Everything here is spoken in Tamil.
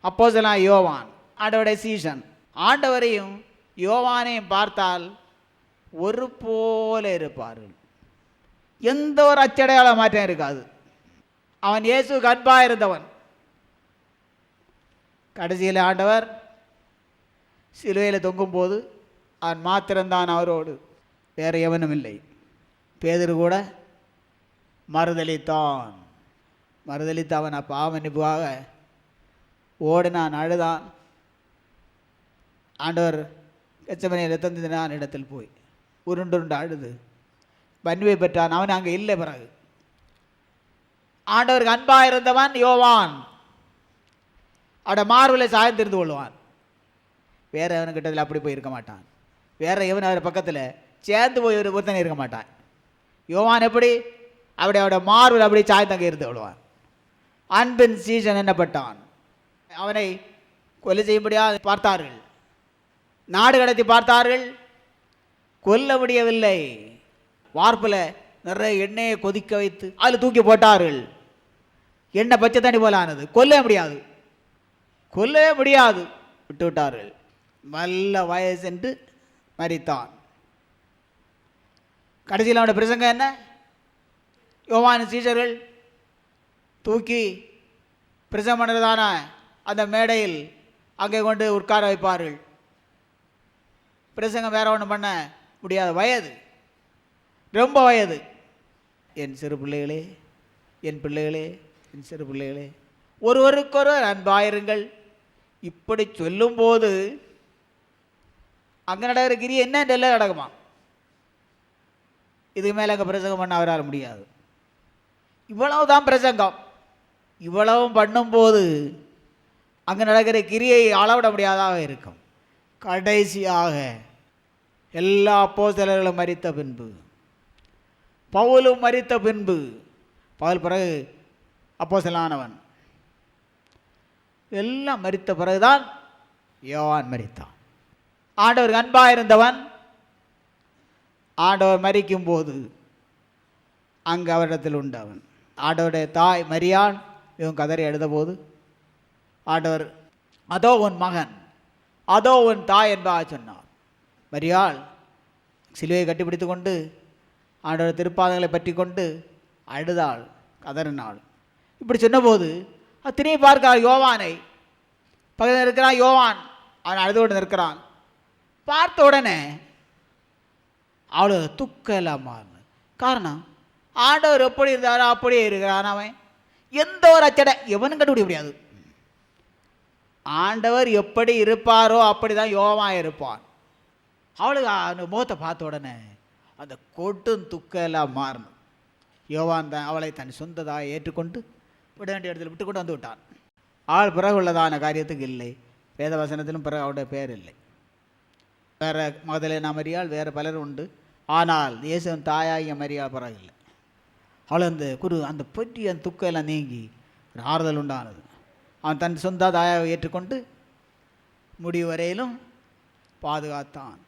அப்போஸ்தலனாகிய யோவான் ஆண்டவருடைய சீஷன். ஆண்டவரையும் யோவானையும் பார்த்தால் ஒரு போல இருப்பார்கள். எந்த ஒரு அச்சடையாள மாற்றம் இருக்காது. அவன் இயேசுவுக்கு அன்பாக இருந்தவன். கடைசியில் ஆண்டவர் சிலுவையில் தொங்கும்போது அவன் மாத்திரம்தான் அவரோடு, வேறு எவனும் இல்லை. பேதுரு கூட மறுதலித்தான். மறுதலித்து அவன் பாவமன்னிப்புக்காக ஓடினான், அழுதான். ஆண்டவர் கெத்செமனேயில் ரத்தத்தினான் இடத்தில் போய் உருண்டு அழுது மன்னிப்பை பெற்றான். அவன் அங்கே இல்லை. பிறகு ஆண்டவருக்கு அன்பாக இருந்தவன் யோவான் அவட மார்பில் சாய்ந்திருந்து கொள்வான். வேற எவனுக்கிட்டத்தில் அப்படி போய் இருக்க மாட்டான். வேற எவன் அவர் பக்கத்தில் சேர்ந்து போய் ஒருத்தனை இருக்க மாட்டான். யோவான் எப்படி அவட மார்பில் அப்படி சாய்ந்தங்க இருந்து கொள்வான். அன்பின் சீசன் என்னப்பட்டான். அவனை கொலை செய்யும்படியாக பார்த்தார்கள், நாடு கடத்தி பார்த்தார்கள், கொல்ல முடியவில்லை. வார்ப்பில் நிறைய எண்ணெயை கொதிக்க வைத்து அதில் தூக்கி போட்டார்கள். எண்ணெய் பச்சை தண்ணி போல ஆனது. கொல்லவே முடியாது, விட்டு விட்டார்கள். நல்ல வயசு என்று மரித்தான். கடைசியில் அவனுடைய பிரசங்கம் என்ன? யோவான் சீஷர்கள் தூக்கி பிரசங்கம் பண்ணுறதான அந்த மேடையில் அங்கே கொண்டு உட்கார வைப்பார்கள். பிரசங்கம் வேற ஒன்றும் பண்ண முடியாத வயது, ரொம்ப வயது. என் சிறு பிள்ளைகளே, என் பிள்ளைகளே, என் சிறு பிள்ளைகளே, ஒருவருக்கொருவர் அன்பாயிருங்கள். இப்படி சொல்லும்போது அங்கே நடக்கிற கிரியை என்னென்ன நடக்குமா? இதுக்கு மேலே அங்கே பிரசங்கம் பண்ண அவரால் முடியாது. இவ்வளவு தான் பிரசங்கம். இவ்வளவும் பண்ணும்போது அங்கே நடக்கிற கிரியை அளவிட முடியாதாக இருக்கும். கடைசியாக எல்லா அப்போஸ்தலர்களும் மரித்த பின்பு, பவுலும் மரித்த பின்பு, பவுல் பிறகு அப்போஸ்தலனானவன், எல்லாம் மரித்த பிறகுதான் யோவான் மரித்தான். ஆண்டவருக்கு அன்பாக இருந்தவன் ஆண்டவர் மரிக்கும் போது அங்கு அவரிடத்தில் உண்டவன். ஆண்டவருடைய தாய் மரியாள் இவன் கதறி எழுதபோது ஆண்டவர் அதோ உன் மகன், அதோ உன் தாய் என்பதாக சொன்னார். மரியாள் சிலுவையை கட்டிப்பிடித்து கொண்டு ஆண்டவர் திருப்பாதங்களை பற்றி கொண்டு அழுதாள், கதறினாள். இப்படி சொன்னபோது திரும்பி பார்க்கிறார் யோவானை. பக்கத்தில் இருக்கிறான் யோவான், அவன் அழுது கொண்டு நிற்கிறான். பார்த்த உடனே அவ்வளோ துக்கலாமான். காரணம், ஆண்டவர் எப்படி இருந்தாரோ அப்படியே இருக்கிறான். அவன் எந்த ஒரு அச்சடை எவனும் கண்டுபிடிக்க முடியாது. ஆண்டவர் எப்படி இருப்பாரோ அப்படி தான் யோவான் இருப்பான். அவளுக்கு அந்த முகத்தை பார்த்த உடனே அந்த கொட்டும் துக்கெல்லாம் மாறணும். யோவான் தான் அவளை தன் சொந்ததாக ஏற்றுக்கொண்டு விட வேண்டிய இடத்துல விட்டு கொண்டு வந்து விட்டான். ஆள் பிறகு உள்ளதான காரியத்துக்கு இல்லை. வேத வசனத்திலும் பிறகு அவருடைய பேர் இல்லை. வேறு மகதலேனா மரியாள், வேறு பலர் உண்டு. ஆனால் இயேசுவின் தாயாகிய மரியாள் பிறகு இல்லை. அவள் அந்த பொற்றி அந்த துக்கம் எல்லாம் நீங்கி ஒரு ஆறுதல் உண்டானது. அவன் தன் சொந்த தாயாவை ஏற்றுக்கொண்டு முடிவு வரையிலும் பாதுகாத்தான்.